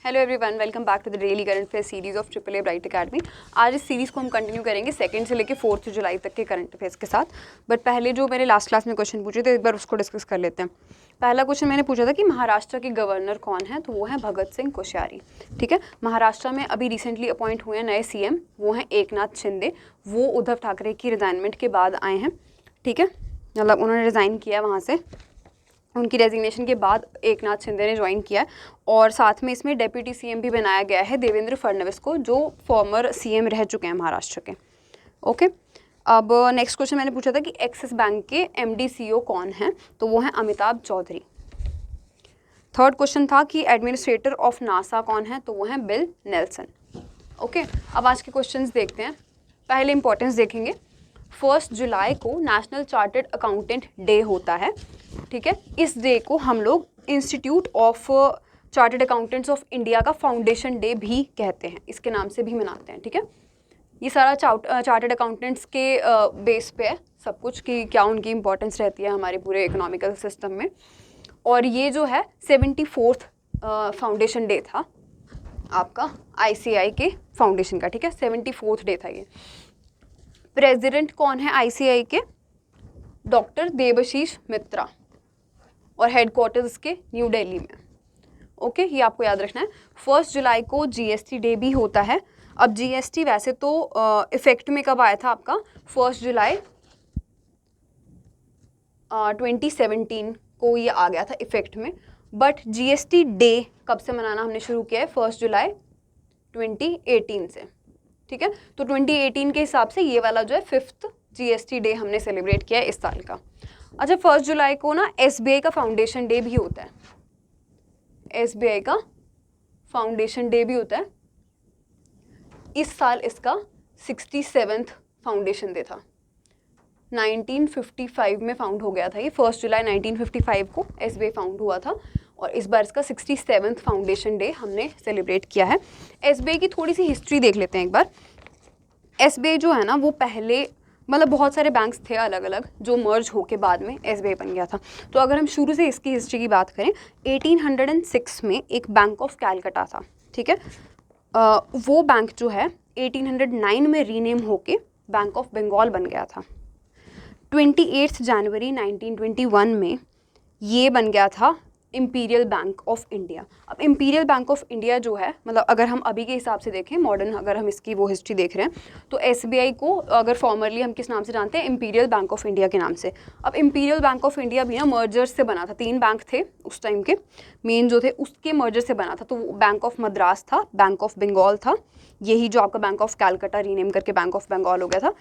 Hello everyone, welcome back to the daily current affair series of triple A bright academy. आज इस series को हम continue करेंगे 2 से लेकर 4 जुलाई तक के करंट अफेयर्स के साथ। बट पहले जो मैंने लास्ट क्लास में क्वेश्चन पूछे थे, एक बार उसको डिस्कस कर लेते हैं। पहला क्वेश्चन मैंने पूछा था कि महाराष्ट्र के गवर्नर कौन है, तो वो है भगत सिंह कोश्यारी। ठीक है, महाराष्ट्र में अभी रिसेंटली अपॉइंट हुए हैं नए सीएम, वो हैं एकनाथ शिंदे। वो उद्धव ठाकरे की रिजाइनमेंट के बाद आए हैं। ठीक है, मतलब उन्होंने रिज़ाइन किया वहाँ से, उनकी रेजिग्नेशन के बाद एकनाथ शिंदे ने ज्वाइन किया है। और साथ में इसमें डेप्यूटी सीएम भी बनाया गया है देवेंद्र फडणवीस को, जो फॉर्मर सीएम रह चुके हैं महाराष्ट्र के। ओके, अब नेक्स्ट क्वेश्चन मैंने पूछा था कि एक्सिस बैंक के एमडी सीईओ कौन हैं, तो वो हैं अमिताभ चौधरी। थर्ड क्वेश्चन था कि एडमिनिस्ट्रेटर ऑफ नासा कौन है, तो वो हैं बिल नेल्सन। ओके, अब आज के क्वेश्चंस देखते हैं। पहले इंपॉर्टेंस देखेंगे। 1 जुलाई को नेशनल चार्टर्ड अकाउंटेंट डे होता है। ठीक है, इस डे को हम लोग institute of chartered accountants of India का फाउंडेशन डे भी कहते हैं, इसके नाम से भी मनाते हैं। ठीक है, ये सारा चार्टर्ड अकाउंटेंट्स के बेस पे है सब कुछ कि क्या उनकी इंपॉर्टेंस रहती है हमारे पूरे इकोनॉमिकल सिस्टम में। और ये जो है 74th फाउंडेशन डे था आपका आईसीआई के फाउंडेशन का। ठीक है, 74th डे था ये। प्रेसिडेंट कौन है आईसीआई के? डॉक्टर देबशीष मित्रा, और हेडक्वार्टर्स के न्यू दिल्ली में। ओके, ये आपको याद रखना है। 1 जुलाई को जीएसटी डे भी होता है। अब जीएसटी वैसे तो इफेक्ट में कब आया था आपका? 1 जुलाई 2017 को ये आ गया था इफेक्ट में। बट जीएसटी डे कब से मनाना हमने शुरू किया है? 1 जुलाई 2018 से। ठीक है, तो 2018 के हिसाब से ये वाला जो है 5th जीएसटी डे हमने सेलिब्रेट किया है इस साल का। अच्छा, 1 जुलाई को ना एसबीआई का फाउंडेशन डे भी होता है। एसबीआई का फाउंडेशन डे भी होता है। इस साल इसका 67th फाउंडेशन डे था। 1955 में फाउंड हो गया था ये। 1 जुलाई 1955 को एसबीआई फाउंड हुआ था, और इस बार इसका 67th फाउंडेशन डे हमने सेलिब्रेट किया है। एसबीआई की थोड़ी सी हिस्ट्री देख लेते हैं एक बार। एसबीआई जो है ना, वो पहले मतलब बहुत सारे बैंक्स थे अलग अलग जो मर्ज होके बाद में एसबीआई बन गया था। तो अगर हम शुरू से इसकी हिस्ट्री की बात करें, 1806 में एक बैंक ऑफ कैलकटा था। ठीक है, वो बैंक जो है 1809 में रीनेम होके बैंक ऑफ बंगाल बन गया था। 28 जनवरी 1921 में ये बन गया था इंपीरियल बैंक ऑफ इंडिया। अब इंपीरियल बैंक ऑफ इंडिया जो है, मतलब अगर हम अभी के हिसाब से देखें, मॉडर्न अगर हम इसकी वो हिस्ट्री देख रहे हैं, तो एसबीआई को अगर फॉर्मरली हम किस नाम से जानते हैं? इंपीरियल बैंक ऑफ इंडिया के नाम से। अब इंपीरियल बैंक ऑफ इंडिया भी ना मर्जर से बना था। 3 बैंक थे उस टाइम के मेन जो थे, उसके मर्जर से बना था। तो बैंक ऑफ मद्रास था, बैंक ऑफ बंगाल था, यही जो आपका बैंक ऑफ कैलकटा रीनेम करके बैंक ऑफ बंगाल हो गया था,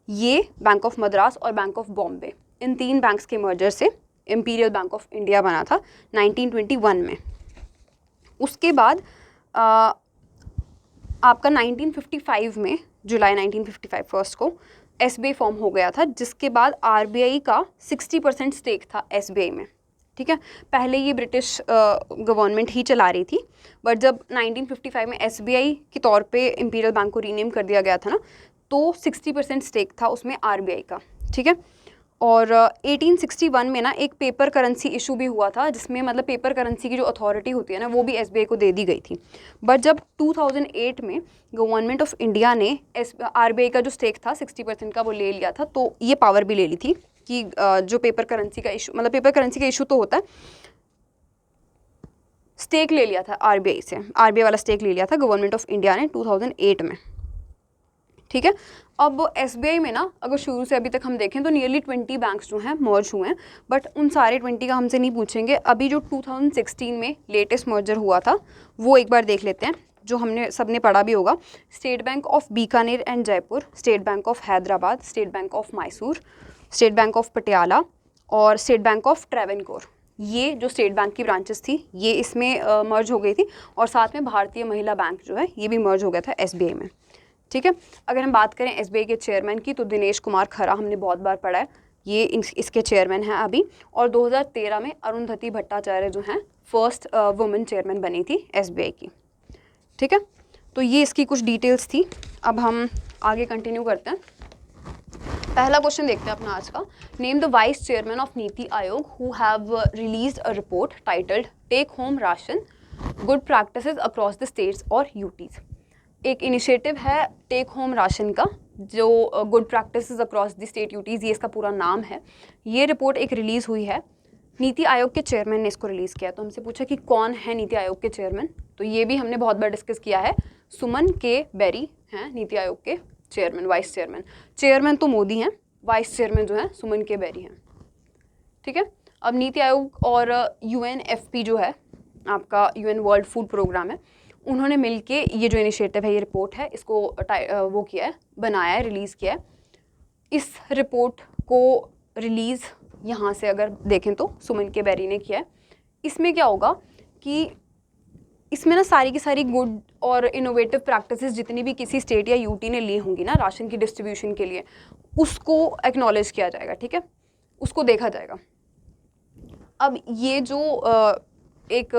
ये बैंक ऑफ मद्रास और bank of Bombay, in 3 banks के मर्जर से इंपीरियल बैंक ऑफ इंडिया बना था 1921 में। उसके बाद आपका 1955 में, जुलाई 1955 फर्स्ट को एसबीआई फॉर्म हो गया था, जिसके बाद आरबीआई का 60% स्टेक था एसबीआई में। ठीक है, पहले ये ब्रिटिश गवर्नमेंट ही चला रही थी, बट जब 1955 में एसबीआई के तौर पे इंपीरियल बैंक को रीनेम कर दिया गया था ना, तो 60% स्टेक था उसमें आरबीआई का। ठीक है, और 1861 में ना एक पेपर करेंसी इशू भी हुआ था, जिसमें मतलब पेपर करेंसी की जो अथॉरिटी होती है ना, वो भी एसबीआई को दे दी गई थी। बट जब 2008 में गवर्नमेंट ऑफ इंडिया ने आरबीआई का जो स्टेक था 60% का वो ले लिया था, तो ये पावर भी ले ली थी कि जो पेपर करेंसी का इशू, मतलब पेपर करेंसी का इशू तो होता है, स्टेक ले लिया था आरबीआई से, आरबीआई वाला स्टेक ले लिया था गवर्नमेंट ऑफ इंडिया ने 2008 में। ठीक है, अब एसबीआई में ना अगर शुरू से अभी तक हम देखें तो नियरली 20 बैंक्स जो हैं मर्ज हुए हैं, बट उन सारे 20 का हमसे नहीं पूछेंगे। अभी जो 2016 में लेटेस्ट मर्जर हुआ था वो एक बार देख लेते हैं, जो हमने सबने पढ़ा भी होगा। State bank of Bikaner and Jaipur, state bank of Hyderabad, state bank of Mysore, state bank of Patiala और स्टेट बैंक ऑफ ट्रेवेनकोर, ये जो स्टेट बैंक की ब्रांचेस थी ये इसमें मर्ज हो गई थी। और साथ में भारतीय महिला बैंक जो है ये भी मर्ज हो गया था एसबीआई में। ठीक है, अगर हम बात करें एसबीआई के चेयरमैन की, तो दिनेश कुमार खरा हमने बहुत बार पढ़ा है, ये इसके चेयरमैन हैं अभी। और 2013 में अरुंधति भट्टाचार्य जो हैं फर्स्ट वुमेन चेयरमैन बनी थी एसबीआई की। ठीक है, तो ये इसकी कुछ डिटेल्स थी। अब हम आगे कंटिन्यू करते हैं। पहला क्वेश्चन देखते हैं अपना आज का। Name the vice chairman of NITI Aayog who have released a report titled take home ration good practices across the states और यूटीज़। एक इनिशिएटिव है टेक होम राशन का, जो good practices across the state UTs, ये इसका पूरा नाम है। ये रिपोर्ट एक रिलीज़ हुई है, नीति आयोग के चेयरमैन ने इसको रिलीज़ किया। तो हमसे पूछा कि कौन है नीति आयोग के चेयरमैन, तो ये भी हमने बहुत बार डिस्कस किया है, सुमन के बेरी हैं नीति आयोग के चेयरमैन, वाइस चेयरमैन। चेयरमैन तो मोदी हैं, वाइस चेयरमैन जो है सुमन के बेरी हैं, ठीक है। अब नीति आयोग और UNFP जो है आपका, UN वर्ल्ड फूड प्रोग्राम है, उन्होंने मिलके ये जो इनिशिएटिव है, ये रिपोर्ट है, इसको वो किया है, बनाया है, रिलीज़ किया है। इस रिपोर्ट को रिलीज़ यहाँ से अगर देखें तो सुमन के बेरी ने किया है। इसमें क्या होगा कि इसमें ना सारी की सारी गुड और इनोवेटिव प्रैक्टिसेस जितनी भी किसी स्टेट या यूटी ने ली होंगी ना राशन की डिस्ट्रीब्यूशन के लिए, उसको एक्नॉलेज किया जाएगा, ठीक है, उसको देखा जाएगा। अब ये जो एक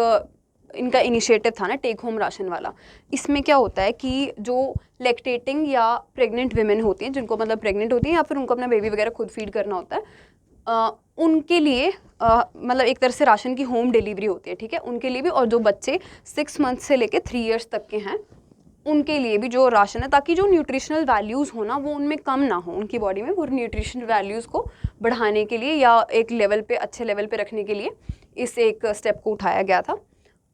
इनका इनिशिएटिव था ना टेक होम राशन वाला, इसमें क्या होता है कि जो लैक्टेटिंग या प्रेग्नेंट विमेन होती हैं, जिनको मतलब प्रेग्नेंट होती हैं या फिर उनको अपना बेबी वगैरह खुद फीड करना होता है, उनके लिए मतलब एक तरह से राशन की होम डिलीवरी होती है, ठीक है, उनके लिए भी। और जो बच्चे 6 मंथ से लेके 3 इयर्स तक के हैं, उनके लिए भी जो राशन है, ताकि जो न्यूट्रिशनल वैल्यूज़ हो ना वो उनमें कम ना हो, उनकी बॉडी में, वो न्यूट्रिशनल वैल्यूज़ को बढ़ाने के लिए या एक लेवल पे, अच्छे लेवल पे रखने के लिए इस एक स्टेप को उठाया गया था।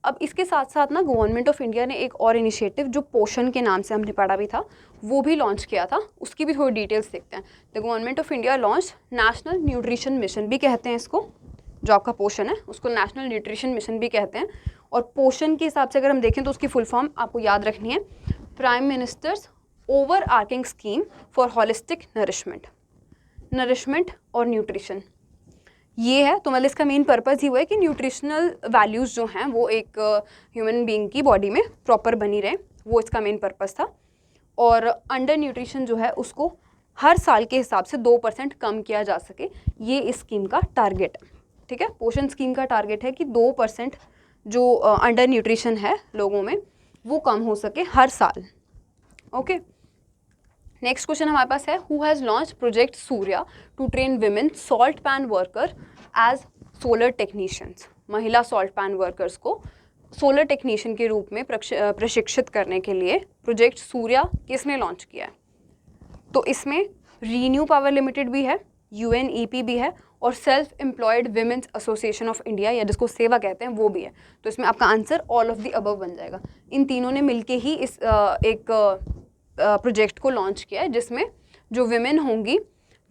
अब इसके साथ साथ ना गवर्नमेंट ऑफ इंडिया ने एक और इनिशिएटिव जो पोषण के नाम से हमने पढ़ा भी था, वो भी लॉन्च किया था, उसकी भी थोड़ी डिटेल्स देखते हैं। The government of India launch national nutrition mission भी कहते हैं इसको, जो आपका पोषण है उसको नेशनल न्यूट्रिशन मिशन भी कहते हैं। और पोषण के हिसाब से अगर हम देखें तो उसकी फुल फॉर्म आपको याद रखनी है, prime minister's overarching scheme for holistic nourishment और न्यूट्रिशन, ये है। तो मतलब इसका मेन पर्पज़ ही हुआ है कि न्यूट्रिशनल वैल्यूज़ जो हैं वो एक ह्यूमन बीइंग की बॉडी में प्रॉपर बनी रहे, वो इसका मेन पर्पज़ था। और अंडर न्यूट्रिशन जो है उसको हर साल के हिसाब से 2% कम किया जा सके, ये इस स्कीम का टारगेट है, ठीक है। पोषण स्कीम का टारगेट है कि 2% जो अंडर न्यूट्रिशन है लोगों में वो कम हो सके हर साल, ओके। नेक्स्ट क्वेश्चन हमारे पास है, who has launched project Surya to train women salt pan worker as solar technicians. महिला सॉल्ट पैन वर्कर्स को सोलर टेक्नीशियन के रूप में प्रशिक्षित करने के लिए प्रोजेक्ट सूर्या किसने लॉन्च किया है? तो इसमें रीन्यू पावर लिमिटेड भी है, UNEP भी है और self employed women's association of India, या जिसको सेवा कहते हैं, वो भी है। तो इसमें आपका answer all of the above बन जाएगा। इन तीनों ने मिलके ही इस एक प्रोजेक्ट को लॉन्च किया है, जिसमें जो विमेन होंगी,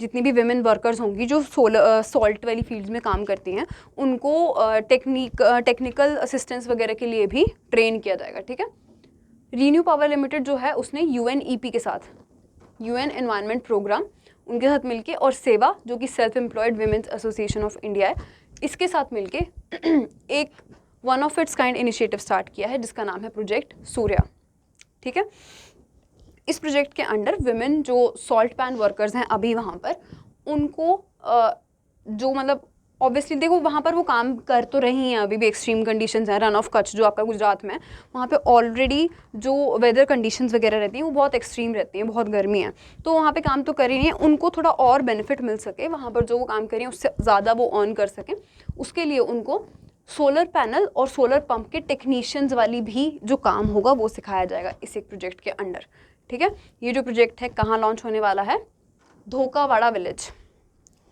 जितनी भी विमेन वर्कर्स होंगी जो सॉल्ट वाली फील्ड्स में काम करती हैं, उनको टेक्निकल असिस्टेंस वगैरह के लिए भी ट्रेन किया जाएगा, ठीक है। रीन्यू पावर लिमिटेड जो है उसने UNEP के साथ, UN एनवायरनमेंट प्रोग्राम, उनके साथ मिलके, और सेवा जो कि self employed women's association of India है, इसके साथ मिलके एक one of its kind initiative start किया है जिसका नाम है प्रोजेक्ट सूर्या, ठीक है। इस प्रोजेक्ट के अंडर विमेन जो सॉल्ट पैन वर्कर्स हैं अभी वहाँ पर, उनको जो मतलब ऑब्वियसली देखो वहाँ पर वो काम कर तो रही हैं, अभी भी एक्सट्रीम कंडीशंस हैं। रन ऑफ कच्छ जो आपका गुजरात में है, वहाँ पे ऑलरेडी जो वेदर कंडीशंस वगैरह रहती हैं वो बहुत एक्सट्रीम रहती हैं, बहुत गर्मी है, तो वहाँ पे काम तो कर ही नहीं है। उनको थोड़ा और बेनिफिट मिल सके, वहाँ पर जो वो काम कर रही हैं उससे ज़्यादा वो अर्न कर सकें, उसके लिए उनको सोलर पैनल और सोलर पंप के टेक्नीशियंस वाली भी जो काम होगा वो सिखाया जाएगा इस एक प्रोजेक्ट के अंडर, ठीक है। ये जो प्रोजेक्ट है कहाँ लॉन्च होने वाला है? धोकावाड़ा विलेज,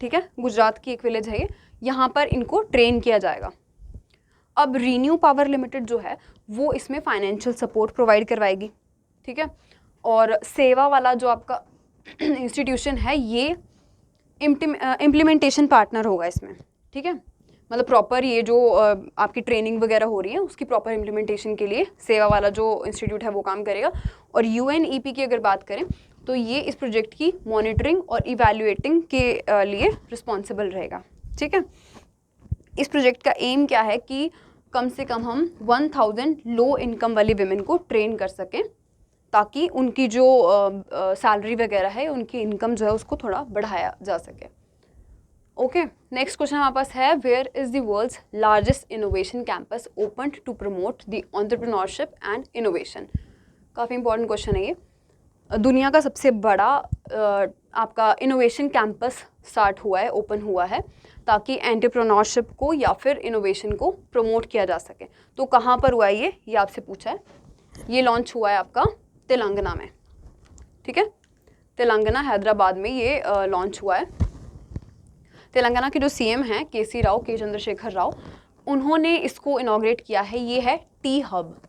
ठीक है, गुजरात की एक विलेज है ये, यहाँ पर इनको ट्रेन किया जाएगा। अब रीन्यू पावर लिमिटेड जो है वो इसमें फाइनेंशियल सपोर्ट प्रोवाइड करवाएगी, ठीक है। और सेवा वाला जो आपका इंस्टीट्यूशन है ये इम्प्लीमेंटेशन पार्टनर होगा इसमें, ठीक है। मतलब प्रॉपर ये जो आपकी ट्रेनिंग वगैरह हो रही है उसकी प्रॉपर इम्प्लीमेंटेशन के लिए सेवा वाला जो इंस्टीट्यूट है वो काम करेगा। और UNEP की अगर बात करें तो ये इस प्रोजेक्ट की मॉनिटरिंग और इवैल्यूएटिंग के लिए रिस्पॉन्सिबल रहेगा, ठीक है। इस प्रोजेक्ट का एम क्या है कि कम से कम हम 1000 लो इनकम वाली विमेन को ट्रेन कर सकें, ताकि उनकी जो सैलरी वगैरह है, उनकी इनकम जो है उसको थोड़ा बढ़ाया जा सके, ओके। नेक्स्ट क्वेश्चन हमारे पास है, where is the world's largest innovation campus open to promote the entrepreneurship and innovation? काफ़ी इंपॉर्टेंट क्वेश्चन है ये। दुनिया का सबसे बड़ा आपका इनोवेशन कैंपस स्टार्ट हुआ है, ओपन हुआ है ताकि एंटरप्रेन्योरशिप को या फिर इनोवेशन को प्रमोट किया जा सके। तो कहाँ पर हुआ है ये आपसे पूछा है। ये लॉन्च हुआ है आपका तेलंगाना में, ठीक है, तेलंगाना हैदराबाद में ये लॉन्च हुआ है। तेलंगाना के जो सीएम हैं केसी राव, के चंद्रशेखर राव, उन्होंने इसको इनॉग्रेट किया है। ये है टी हब,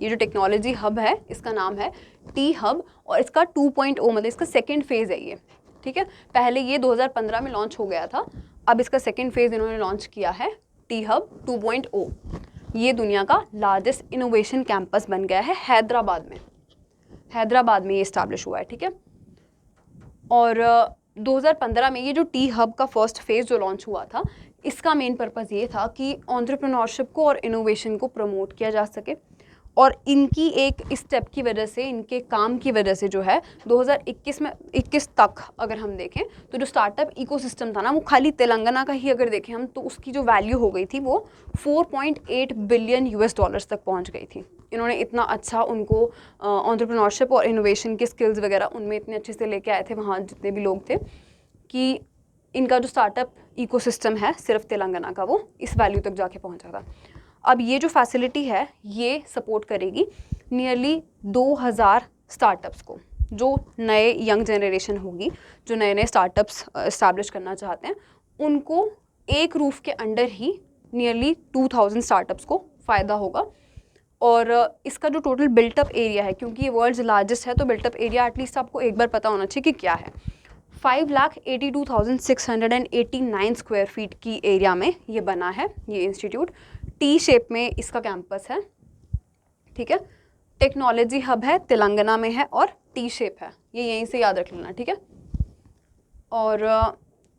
ये जो टेक्नोलॉजी हब है इसका नाम है टी हब, और इसका 2.0 मतलब इसका सेकेंड फेज़ है ये, ठीक है। पहले ये 2015 में लॉन्च हो गया था, अब इसका सेकेंड फेज़ इन्होंने लॉन्च किया है टी हब 2.0। ये दुनिया का लार्जेस्ट इनोवेशन कैंपस बन गया है हैदराबाद में, हैदराबाद में ये इस्टेब्लिश हुआ है, ठीक है। और 2015 में ये जो टी हब का फर्स्ट फेज़ जो लॉन्च हुआ था, इसका मेन पर्पज़ ये था कि एंटरप्रेन्योरशिप को और इनोवेशन को प्रमोट किया जा सके। और इनकी एक स्टेप की वजह से, इनके काम की वजह से जो है 2021 तक अगर हम देखें तो जो स्टार्टअप इकोसिस्टम था ना, वो खाली तेलंगाना का ही अगर देखें हम तो उसकी जो वैल्यू हो गई थी वो 4.8 बिलियन यूएस डॉलर्स तक पहुंच गई थी। इन्होंने इतना अच्छा उनको एंटरप्रेन्योरशिप और इनोवेशन के स्किल्स वगैरह उनमें इतने अच्छे से लेके आए थे वहाँ जितने भी लोग थे, कि इनका जो स्टार्टअप इकोसिस्टम है सिर्फ तेलंगाना का, वो इस वैल्यू तक जाके पहुँचा था। अब ये जो फैसिलिटी है ये सपोर्ट करेगी नियरली 2000 स्टार्टअप्स को, जो नए यंग जनरेशन होगी, जो नए नए स्टार्टअप्स इस्टेब्लिश करना चाहते हैं, उनको एक रूफ के अंडर ही नियरली 2000 स्टार्टअप्स को फ़ायदा होगा। और इसका जो टोटल बिल्टअप एरिया है, क्योंकि ये वर्ल्ड्स लार्जेस्ट है तो बिल्टअप एरिया एटलीस्ट आपको एक बार पता होना चाहिए कि क्या है। 5,82,689 स्क्वायर फीट की एरिया में ये बना है ये इंस्टीट्यूट। टी शेप में इसका कैंपस है, ठीक है। टेक्नोलॉजी हब है, तेलंगाना में है और टी शेप है, ये यहीं से याद रख लेना, ठीक है। और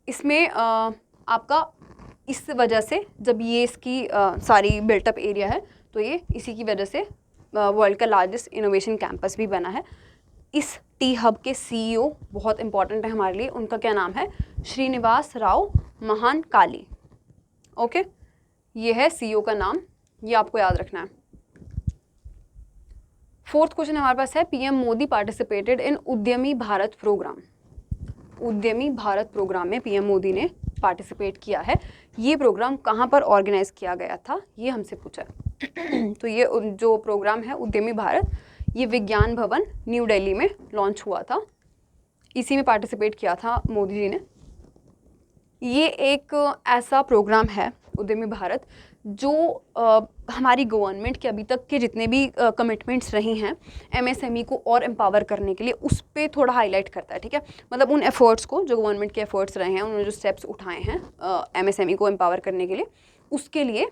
इसमें आपका इस वजह से जब ये इसकी सारी बिल्टअप एरिया है तो ये इसी की वजह से वर्ल्ड का लार्जेस्ट इनोवेशन कैंपस भी बना है। इस टी हब के सीईओ बहुत इंपॉर्टेंट है हमारे लिए, उनका क्या नाम है, श्रीनिवास राव महानकाली, ओके। ये है सीईओ का नाम, ये आपको याद रखना है। फोर्थ क्वेश्चन हमारे पास है, पीएम मोदी पार्टिसिपेटेड इन उद्यमी भारत प्रोग्राम। उद्यमी भारत प्रोग्राम में पीएम मोदी ने पार्टिसिपेट किया है। ये प्रोग्राम कहाँ पर ऑर्गेनाइज किया गया था, ये हमसे पूछा है। तो ये जो प्रोग्राम है उद्यमी भारत, ये विज्ञान भवन न्यू दिल्ली में लॉन्च हुआ था, इसी में पार्टिसिपेट किया था मोदी जी ने। ये एक ऐसा प्रोग्राम है उद्यमी भारत जो हमारी गवर्नमेंट के अभी तक के जितने भी कमिटमेंट्स रही हैं एमएसएमई को और एम्पावर करने के लिए, उस पर थोड़ा हाईलाइट करता है, ठीक है। मतलब उन एफर्ट्स को जो गवर्नमेंट के एफर्ट्स रहे हैं, उन्होंने जो स्टेप्स उठाए हैं एमएसएमई को एम्पावर करने के लिए, उसके लिए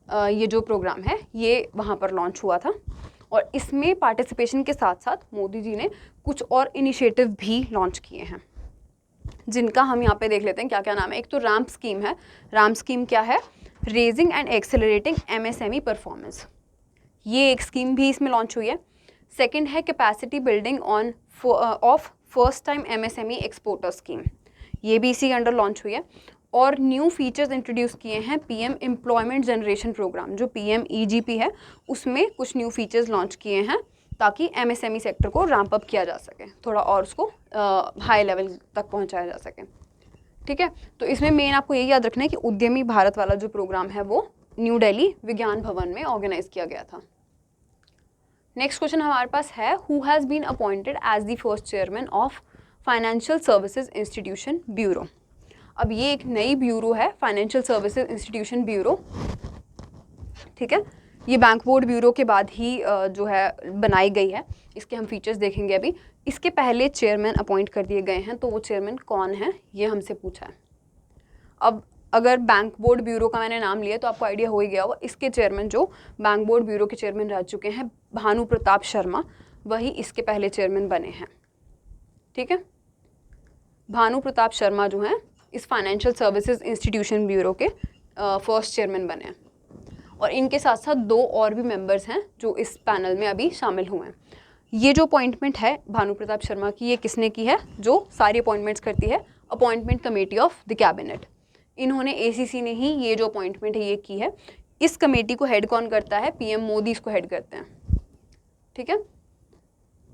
ये जो प्रोग्राम है ये वहाँ पर लॉन्च हुआ था। और इसमें पार्टिसिपेशन के साथ साथ मोदी जी ने कुछ और इनिशिएटिव भी लॉन्च किए हैं, जिनका हम यहाँ पे देख लेते हैं क्या क्या नाम है। एक तो रैम्प स्कीम है। रैम्प स्कीम क्या है, raising and accelerating MSME performance, ये एक स्कीम भी इसमें लॉन्च हुई है। सेकंड है capacity building on off first time MSME exporter scheme, ये भी इसी के अंडर लॉन्च हुई है। और न्यू फीचर्स इंट्रोड्यूस किए हैं पीएम एम्प्लॉयमेंट जनरेशन प्रोग्राम, जो PMEGP है, उसमें कुछ न्यू फीचर्स लॉन्च किए हैं ताकि एमएसएमई सेक्टर को रैम्प अप किया जा सके, थोड़ा और उसको हाई लेवल तक पहुंचाया जा सके, ठीक है। तो इसमें मेन आपको यही याद रखना है कि उद्यमी भारत वाला जो प्रोग्राम है वो न्यू दिल्ली विज्ञान भवन में ऑर्गेनाइज किया गया था। नेक्स्ट क्वेश्चन हमारे पास है, who has been appointed as the first chairman of financial services institution bureau. अब ये एक नई ब्यूरो है, फाइनेंशियल सर्विसेज इंस्टीट्यूशन ब्यूरो, ठीक है। ये बैंक बोर्ड ब्यूरो के बाद ही जो है बनाई गई है। इसके हम फीचर्स देखेंगे अभी। इसके पहले चेयरमैन अपॉइंट कर दिए गए हैं, तो वो चेयरमैन कौन है ये हमसे पूछा है। अब अगर बैंक बोर्ड ब्यूरो का मैंने नाम लिया तो आपको आइडिया हो ही गया होगा। इसके चेयरमैन जो बैंक बोर्ड ब्यूरो के चेयरमैन रह चुके हैं भानु प्रताप शर्मा, वही इसके पहले चेयरमैन बने हैं, ठीक है। भानु प्रताप शर्मा जो हैं इस फाइनेंशियल सर्विसेज इंस्टीट्यूशन ब्यूरो के फर्स्ट चेयरमैन बने हैं। और इनके साथ साथ दो और भी मेंबर्स हैं जो इस पैनल में अभी शामिल हुए हैं। ये जो अपॉइंटमेंट है भानु प्रताप शर्मा की, ये किसने की है, जो सारी अपॉइंटमेंट्स करती है appointment committee of the cabinet. इन्होंने ACC ने ही ये जो अपॉइंटमेंट है ये की है। इस कमेटी को हेड कौन करता है, PM मोदी इसको हेड करते हैं, ठीक है।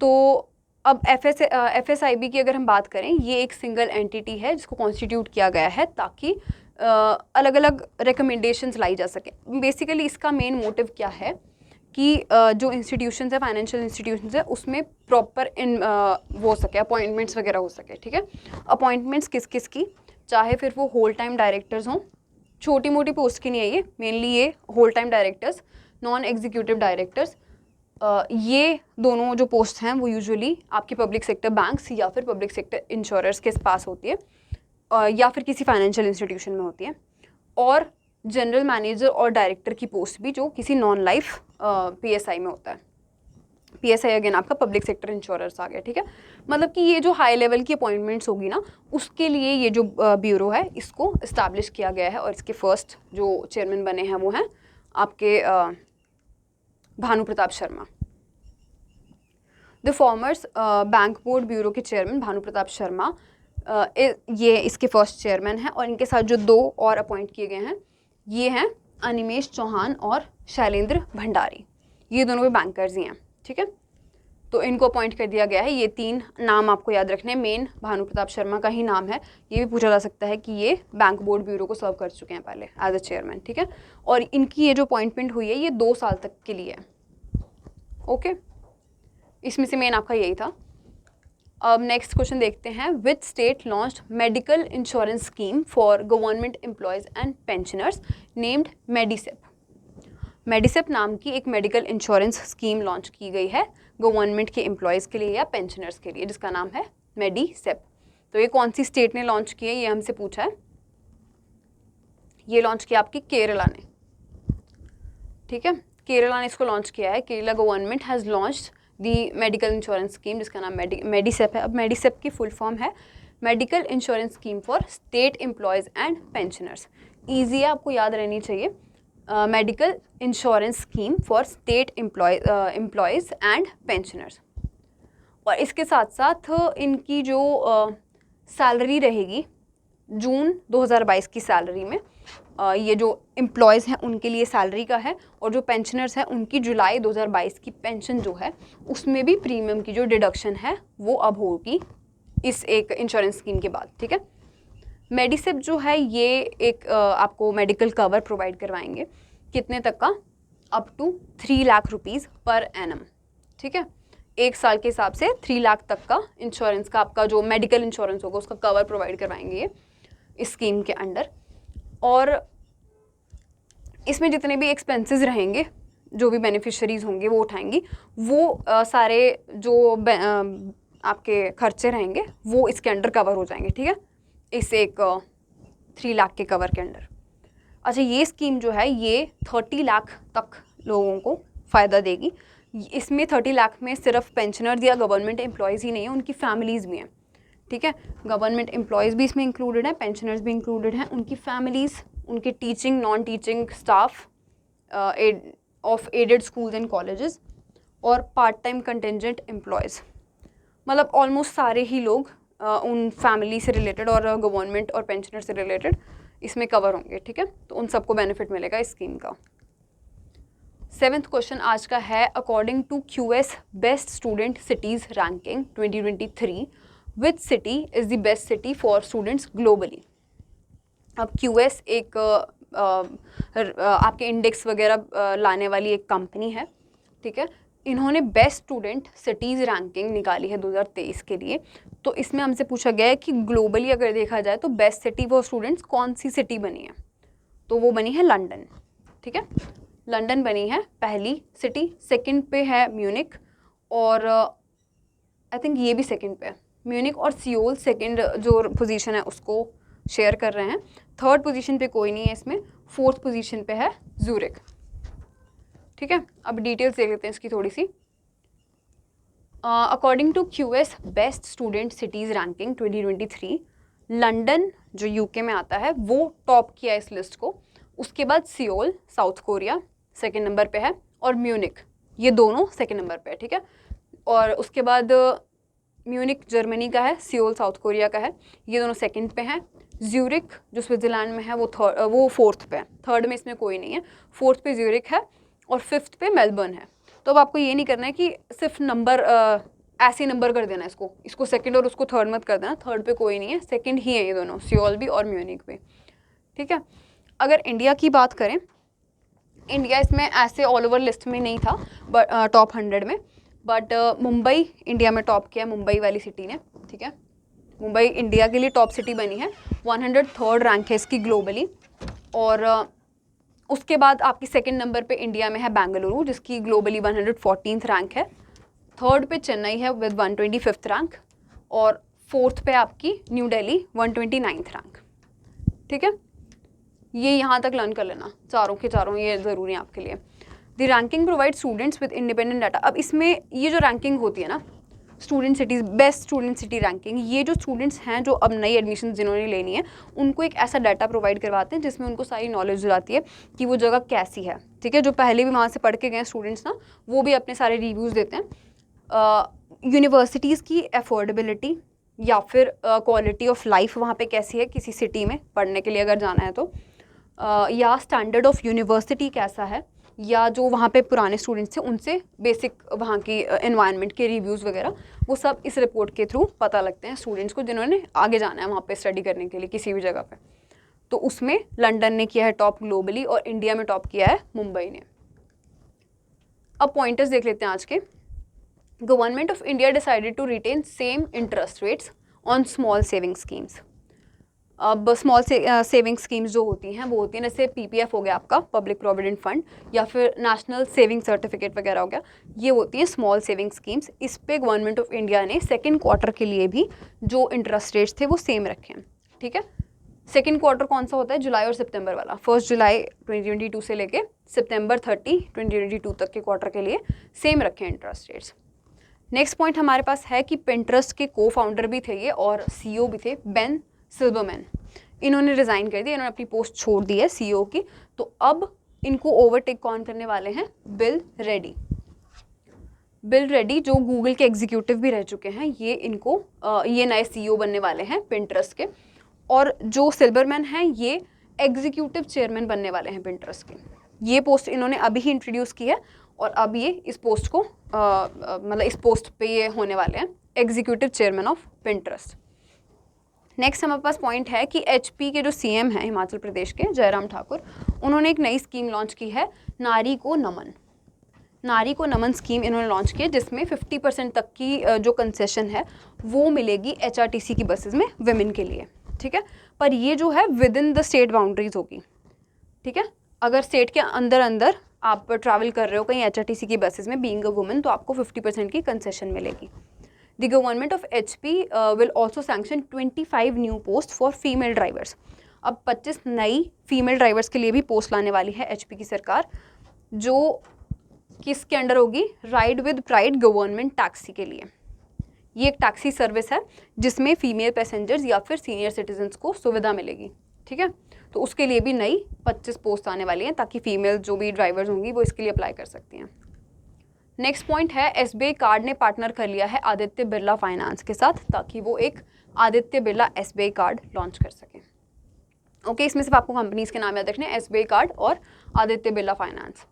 तो अब FSIB की अगर हम बात करें, ये एक सिंगल एंटिटी है जिसको कॉन्स्टिट्यूट किया गया है ताकि अलग अलग रिकमेंडेशंस लाई जा सके। बेसिकली इसका मेन मोटिव क्या है कि जो इंस्टीट्यूशंस है, फाइनेंशियल इंस्टीट्यूशंस है, उसमें प्रॉपर वो हो सके, अपॉइंटमेंट्स वगैरह हो सके, ठीक है। अपॉइंटमेंट्स किस किस की, चाहे फिर वो होल टाइम डायरेक्टर्स हों, छोटी मोटी पोस्ट की नहीं है ये, मेनली ये whole time directors, non executive directors, ये दोनों जो पोस्ट हैं वो यूजुअली आपकी पब्लिक सेक्टर बैंक्स या फिर पब्लिक सेक्टर इंश्योरर्स के पास होती है, या फिर किसी फाइनेंशियल इंस्टीट्यूशन में होती है। और जनरल मैनेजर और डायरेक्टर की पोस्ट भी जो किसी नॉन लाइफ पीएसआई में होता है। पीएसआई अगेन आपका पब्लिक सेक्टर इंश्योरर्स आ गया, ठीक है। मतलब कि ये जो हाई लेवल की अपॉइंटमेंट्स होगी ना, उसके लिए ये जो ब्यूरो है इसको इस्टेब्लिश किया गया है, और इसके फर्स्ट जो चेयरमैन बने हैं वो हैं आपके Bhanu Pratap Sharma. The formers bank board bureau के चेयरमैन भानु प्रताप शर्मा ये इसके फर्स्ट चेयरमैन हैं, और इनके साथ जो 2 और अपॉइंट किए गए हैं ये हैं अनिमेश चौहान और शैलेंद्र भंडारी, ये दोनों भी बैंकर्स ही हैं, ठीक है। तो इनको अपॉइंट कर दिया गया है। ये 3 नाम आपको याद रखने हैं, मेन भानु प्रताप शर्मा का ही नाम है। ये भी पूछा जा सकता है कि ये बैंक बोर्ड ब्यूरो को सर्व कर चुके हैं पहले एज अ चेयरमैन, ठीक है। और इनकी ये जो अपॉइंटमेंट हुई है ये 2 साल तक के लिए है, ओके। इसमें से मेन आपका यही था। अब नेक्स्ट क्वेश्चन देखते हैं, which state launched medical insurance scheme for government employees and pensioners named Medisep. Medisep नाम की एक मेडिकल इंश्योरेंस स्कीम लॉन्च की गई है गवर्नमेंट के एम्प्लॉयज़ के लिए या पेंशनर्स के लिए, जिसका नाम है मेडिसेप। तो ये कौन सी स्टेट ने लॉन्च की है ये हमसे पूछा है। ये लॉन्च किया आपकी केरला ने, ठीक है। केरला ने इसको लॉन्च किया है। Kerala government has launched the medical insurance scheme, जिसका नाम मेडिसेप है। अब मेडिसेप की फुल फॉर्म है medical insurance scheme for state employees and pensioners. Easy है, आपको याद रहनी चाहिए। Medical insurance scheme for state employees and pensioners. और इसके साथ साथ इनकी जो सैलरी रहेगी जून 2022 की सैलरी में, ये जो एम्प्लॉयज़ हैं उनके लिए सैलरी का है, और जो पेंशनर्स हैं उनकी जुलाई 2022 की पेंशन जो है उसमें भी प्रीमियम की जो डिडक्शन है वो अब होगी इस एक इंश्योरेंस स्कीम के बाद, ठीक है। मेडिसेप जो है ये एक आपको मेडिकल कवर प्रोवाइड करवाएंगे, कितने तक का, up to 3 lakh rupees per annum, ठीक है। 1 साल के हिसाब से 3 लाख तक का इंश्योरेंस का आपका जो मेडिकल इंश्योरेंस होगा उसका कवर प्रोवाइड करवाएंगे ये इस स्कीम के अंडर। और इसमें जितने भी एक्सपेंसेस रहेंगे, जो भी बेनिफिशरीज होंगे वो उठाएंगी, वो सारे जो आपके खर्चे रहेंगे वो इसके अंडर कवर हो जाएंगे, ठीक है, इस एक 3 लाख के कवर के अंडर। अच्छा, ये स्कीम जो है ये 30 लाख तक लोगों को फ़ायदा देगी। इसमें 30 लाख में सिर्फ पेंशनर्स या गवर्नमेंट एम्प्लॉयज़ ही नहीं है, उनकी फैमिलीज़ भी हैं, ठीक है। गवर्नमेंट एम्प्लॉयज़ भी इसमें इंक्लूडेड हैं, पेंशनर्स भी इंक्लूडेड हैं, उनकी फैमिलीज़, उनके teaching non teaching staff of aided schools and colleges, और पार्ट टाइम कंटेंजेंट एम्प्लॉयज़। मतलब ऑलमोस्ट सारे ही लोग उन फैमिली से रिलेटेड और गवर्नमेंट और पेंशनर से रिलेटेड इसमें कवर होंगे, ठीक है। तो उन सबको बेनिफिट मिलेगा इस स्कीम का। 7th क्वेश्चन आज का है, according to QS best student cities ranking 2023 which city is the best city for students globally. अब QS एक आपके इंडेक्स वगैरह लाने वाली एक कंपनी है, ठीक है। इन्होंने बेस्ट स्टूडेंट सिटीज़ रैंकिंग निकाली है 2023 के लिए। तो इसमें हमसे पूछा गया है कि ग्लोबली अगर देखा जाए तो बेस्ट सिटी फॉर स्टूडेंट्स कौन सी सिटी बनी है, तो वो बनी है लंदन, ठीक है। लंदन बनी है पहली सिटी, सेकंड पे है म्यूनिक, और आई थिंक ये भी सेकंड पे है। म्यूनिक और सियोल सेकंड जो पोजीशन है उसको शेयर कर रहे हैं। थर्ड पोजीशन पे कोई नहीं है इसमें। फोर्थ पोजीशन पे है ज़ूरिक, ठीक है। अब डिटेल्स देख लेते हैं इसकी थोड़ी सी। According to QS best student cities ranking 2023, London जो UK में आता है वो टॉप किया इस लिस्ट को। उसके बाद Seoul south Korea second number पे है, और म्यूनिक ये दोनों सेकंड नंबर पे है, ठीक है। और उसके बाद म्यूनिक जर्मनी का है, सियोल साउथ कोरिया का है, ये दोनों सेकंड पे हैं। ज़्यूरिक जो स्विट्ज़रलैंड में है वो फोर्थ पे है, थर्ड में इसमें कोई नहीं है। फोर्थ पे ज़्यूरिक है और फिफ्थ पे मेलबर्न है। तो अब आपको ये नहीं करना है कि सिर्फ नंबर ऐसे नंबर कर देना इसको सेकंड और उसको थर्ड मत कर देना। थर्ड पे कोई नहीं है, सेकंड ही है ये दोनों, सियोल भी और म्यूनिक भी, ठीक है। अगर इंडिया की बात करें, इंडिया इसमें ऐसे ऑल ओवर लिस्ट में नहीं था बट टॉप 100 में, बट मुंबई इंडिया में टॉप किया, मुंबई वाली सिटी ने, ठीक है। मुंबई इंडिया के लिए टॉप सिटी बनी है, 103rd रैंक है इसकी ग्लोबली। और उसके बाद आपकी सेकंड नंबर पे इंडिया में है बेंगलुरु, जिसकी ग्लोबली 114th रैंक है। थर्ड पे चेन्नई है विद 125th रैंक, और फोर्थ पे आपकी न्यू दिल्ली 129th रैंक, ठीक है। ये यहाँ तक लर्न कर लेना, चारों के चारों ये ज़रूरी है आपके लिए। The ranking provide students with independent data. अब इसमें ये जो रैंकिंग होती है ना, student cities, best student city ranking, ये जो स्टूडेंट्स हैं जो अब नई एडमिशन जिन्होंने लेनी है, उनको एक ऐसा डाटा प्रोवाइड करवाते हैं जिसमें उनको सारी नॉलेज दिलाती है कि वो जगह कैसी है, ठीक है। जो पहले भी वहाँ से पढ़ के गए स्टूडेंट्स ना, वो भी अपने सारे रिव्यूज़ देते हैं। यूनिवर्सिटीज़ की अफोर्डेबिलिटी या फिर क्वालिटी ऑफ लाइफ वहाँ पे कैसी है किसी सिटी में पढ़ने के लिए अगर जाना है तो, या स्टैंडर्ड ऑफ यूनिवर्सिटी कैसा है, या जो वहाँ पे पुराने स्टूडेंट्स थे उनसे बेसिक वहाँ की एनवायरनमेंट के रिव्यूज़ वगैरह, वो सब इस रिपोर्ट के थ्रू पता लगते हैं स्टूडेंट्स को जिन्होंने आगे जाना है वहाँ पे स्टडी करने के लिए किसी भी जगह पे। तो उसमें लंदन ने किया है टॉप ग्लोबली, और इंडिया में टॉप किया है मुंबई ने। अब पॉइंटर्स देख लेते हैं आज के। Government of India decided to retain same interest rates on small saving schemes. अब स्मॉल सेविंग स्कीम्स जो होती हैं वो होती हैं जैसे पीपीएफ हो गया आपका, पब्लिक प्रोविडेंट फंड, या फिर नेशनल सेविंग सर्टिफिकेट वगैरह हो गया, ये होती हैं स्मॉल सेविंग स्कीम्स। इस पे गवर्नमेंट ऑफ इंडिया ने सेकंड क्वार्टर के लिए भी जो इंटरेस्ट रेट्स थे वो सेम रखे हैं, ठीक है। सेकंड क्वार्टर कौन सा होता है? जुलाई और सितंबर वाला। 1 जुलाई 2022 से लेके सितंबर 30 2022 तक के क्वार्टर के लिए सेम रखे हैं इंटरेस्ट रेट्स। नेक्स्ट पॉइंट हमारे पास है कि पिंटरेस्ट के को फाउंडर भी थे ये और सीईओ भी थे, बेन सिल्बरमैन। इन्होंने रिज़ाइन कर दिया, इन्होंने अपनी पोस्ट छोड़ दी है सीईओ की। तो अब इनको ओवरटेक कौन करने वाले हैं? Bill ready. बिल रेडी जो गूगल के एग्जीक्यूटिव भी रह चुके हैं, ये इनको ये नए सीईओ बनने वाले हैं पिंटरेस्ट के। और जो सिल्बरमैन हैं ये एग्जीक्यूटिव चेयरमैन बनने वाले हैं पिंटरेस्ट के। ये पोस्ट इन्होंने अभी ही इंट्रोड्यूस की है और अब ये इस पोस्ट को मतलब इस पोस्ट पे ये होने वाले हैं executive chairman of Pinterest. Next हमारे पास पॉइंट है कि एचपी के जो सीएम हैं हिमाचल प्रदेश के, जयराम ठाकुर, उन्होंने एक नई स्कीम लॉन्च की है, नारी को नमन। नारी को नमन स्कीम इन्होंने लॉन्च की है, जिसमें 50% तक की जो कंसेशन है वो मिलेगी एचआरटीसी की बसेस में विमेन के लिए, ठीक है। पर ये जो है with in the state boundaries होगी, ठीक है। अगर स्टेट के अंदर अंदर आप ट्रैवल कर रहे हो कहीं एचआरटीसी की बसेस में बीइंग अ वुमेन, तो आपको 50% की कंसेशन मिलेगी। The government of HP will also sanction 25 new posts for female drivers. अब 25 नई फीमेल ड्राइवर्स के लिए भी पोस्ट लाने वाली है HP की सरकार, जो किसके अंडर होगी? Ride with pride government taxi के लिए। ये एक टैक्सी सर्विस है जिसमें फीमेल पैसेंजर्स या फिर सीनियर सिटीजन्स को सुविधा मिलेगी, ठीक है। तो उसके लिए भी नई 25 पोस्ट आने वाली हैं ताकि फीमेल जो भी ड्राइवर्स होंगी वो इसके लिए अप्लाई कर सकती हैं। नेक्स्ट पॉइंट है एसबीआई कार्ड ने पार्टनर कर लिया है आदित्य बिरला फाइनेंस के साथ ताकि वो एक Aditya Birla SBI card launch कर सकें। ओके, इसमें सिर्फ आपको कंपनीज के नाम याद रखने, एसबीआई कार्ड और आदित्य बिरला फाइनेंस।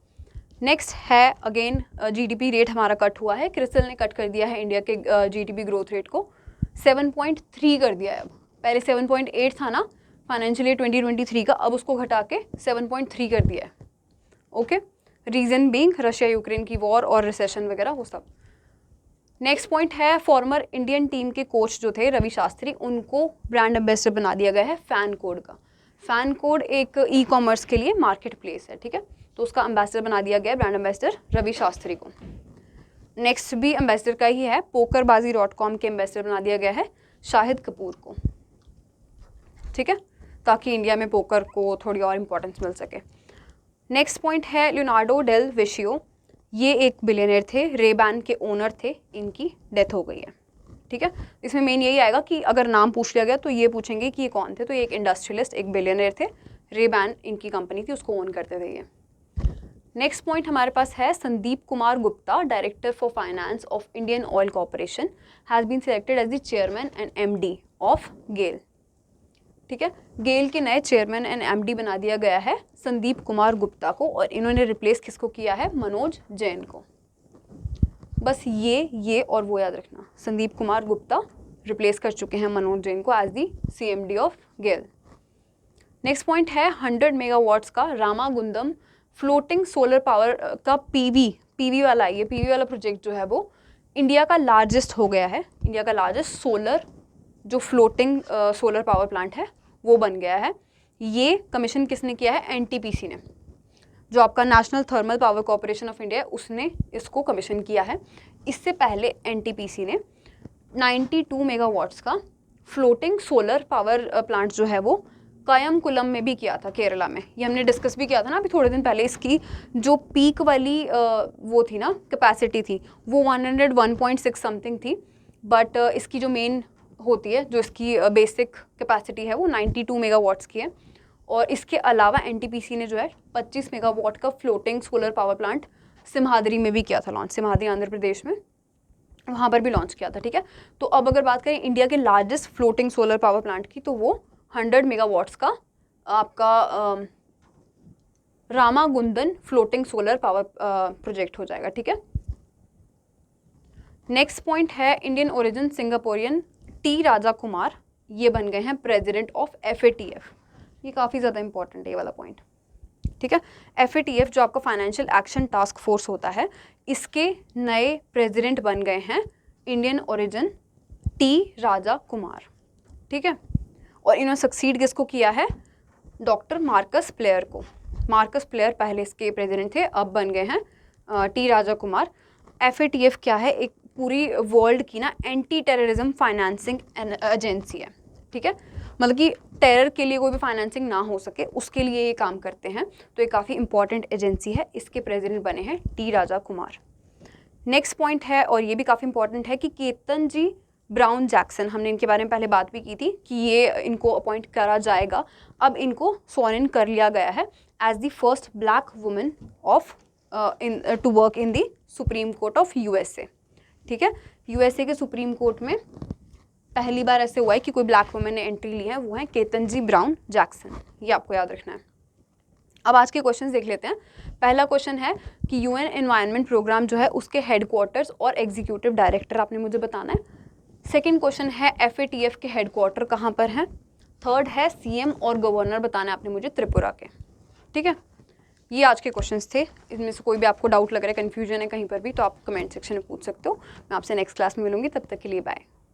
नेक्स्ट है अगेन जीडीपी रेट हमारा कट हुआ है, क्रिस्टल ने कट कर दिया है इंडिया के जीडीपी ग्रोथ रेट को, 7.3 कर दिया है। अब पहले 7.8 था ना फाइनेंशियल ईयर 2023 का, अब उसको घटा के 7.3 कर दिया है। Okay, reason being Russia Ukraine की वॉर और रिसेशन वगैरह वो सब। नेक्स्ट पॉइंट है फॉर्मर इंडियन टीम के कोच जो थे रवि शास्त्री, उनको ब्रांड एम्बेसडर बना दिया गया है फैन कोड का। फैन कोड एक ई कॉमर्स के लिए मार्केट प्लेस है, ठीक है। तो उसका एम्बेसडर बना दिया गया है ब्रांड एम्बेसडर रवि शास्त्री को। नेक्स्ट भी एम्बेसडर का ही है, pokerbazi.com के एम्बेसडर बना दिया गया है शाहिद कपूर को, ठीक है, ताकि इंडिया में पोकर को थोड़ी और इम्पोर्टेंस मिल सके। नेक्स्ट पॉइंट है लियोनार्डो डेल विशियो, ये एक बिलियनर थे, रेबैन के ओनर थे, इनकी डेथ हो गई है, ठीक है। इसमें मेन यही आएगा कि अगर नाम पूछ लिया गया तो ये पूछेंगे कि ये कौन थे, तो ये एक इंडस्ट्रियलिस्ट, एक बिलियनर थे, रेबैन इनकी कंपनी थी, उसको ओन करते थे ये। नेक्स्ट पॉइंट हमारे पास है Sandeep Kumar Gupta, director for finance of Indian Oil Corporation, has been selected as the chairman and MD of GAIL, ठीक है। गेल के नए चेयरमैन एंड एमडी बना दिया गया है संदीप कुमार गुप्ता को, और इन्होंने रिप्लेस किसको किया है? मनोज जैन को। बस ये और वो याद रखना, संदीप कुमार गुप्ता रिप्लेस कर चुके हैं मनोज जैन को as the CMD of GAIL. Next point है 100 मेगावाट्स का रामागुंडम फ्लोटिंग सोलर पावर का पीवी वाला, ये पीवी वाला प्रोजेक्ट जो है वो इंडिया का लार्जेस्ट हो गया है। इंडिया का लार्जेस्ट सोलर जो फ्लोटिंग सोलर पावर प्लांट है वो बन गया है। ये कमीशन किसने किया है? एनटीपीसी ने, जो आपका national thermal power corporation of India है, उसने इसको कमीशन किया है। इससे पहले एनटीपीसी ने 92 मेगावाट्स का फ्लोटिंग सोलर पावर प्लांट जो है वो कायमकुलम में भी किया था, केरला में। ये हमने डिस्कस भी किया था ना अभी थोड़े दिन पहले। इसकी जो पीक वाली वो थी ना, कैपेसिटी थी, वो 101.6 समथिंग थी, बट इसकी जो मेन होती है, जो इसकी बेसिक कैपेसिटी है, वो 92 मेगावाट्स की है। और इसके अलावा एनटीपीसी ने जो है 25 मेगावाट का floating solar power plant Simhadri में भी किया था लॉन्च, सिमहाद्री आंध्र प्रदेश में, वहाँ पर भी लॉन्च किया था, ठीक है। तो अब अगर बात करें इंडिया के largest floating solar power plant की, तो वो 100 मेगावाट्स का आपका Ramagundam floating solar power project हो जाएगा, ठीक है। नेक्स्ट पॉइंट है Indian origin Singaporean T Raja Kumar, ये बन गए हैं प्रेसिडेंट ऑफ FATF। ये काफ़ी ज़्यादा इंपॉर्टेंट है ये वाला पॉइंट, ठीक है। FATF जो आपका फाइनेंशियल एक्शन टास्क फोर्स होता है, इसके नए प्रेसिडेंट बन गए हैं Indian origin T Raja Kumar, ठीक है। और इन्होंने सक्सीड किसको किया है? डॉक्टर मार्कस प्लेयर को। मार्कस प्लेयर पहले इसके प्रेसिडेंट थे, अब बन गए हैं टी राजा कुमार। FATF क्या है? एक पूरी वर्ल्ड की ना एंटी टेररिज्म फाइनेंसिंग एजेंसी है, ठीक है। मतलब कि टेरर के लिए कोई भी फाइनेंसिंग ना हो सके, उसके लिए ये काम करते हैं। तो ये काफ़ी इंपॉर्टेंट एजेंसी है। इसके प्रेसिडेंट बने हैं T Raja Kumar. Next point है, और ये भी काफ़ी इंपॉर्टेंट है, कि केतन जी ब्राउन जैक्सन, हमने इनके बारे में पहले बात भी की थी कि ये इनको अपॉइंट करा जाएगा। अब इनको स्वॉर्न इन कर लिया गया है as the first black woman of to work in the supreme court of USA, ठीक है। USA के सुप्रीम कोर्ट में पहली बार ऐसे हुआ है कि कोई ब्लैक वुमेन ने एंट्री ली है, वो है केतन जी ब्राउन जैक्सन। ये आपको याद रखना है। अब आज के क्वेश्चंस देख लेते हैं। पहला क्वेश्चन है कि UN एनवायरनमेंट प्रोग्राम जो है उसके हेडक्वार्टर्स और एग्जीक्यूटिव डायरेक्टर आपने मुझे बताना है। सेकेंड क्वेश्चन है FATF के हेडक्वार्टर कहाँ पर हैं। थर्ड है CM और गवर्नर बताना है आपने मुझे त्रिपुरा के, ठीक है। ये आज के क्वेश्चंस थे। इसमें से कोई भी आपको डाउट लग रहा है, कन्फ्यूजन है कहीं पर भी, तो आप कमेंट सेक्शन में पूछ सकते हो। मैं आपसे नेक्स्ट क्लास में मिलूंगी, तब तक के लिए बाय।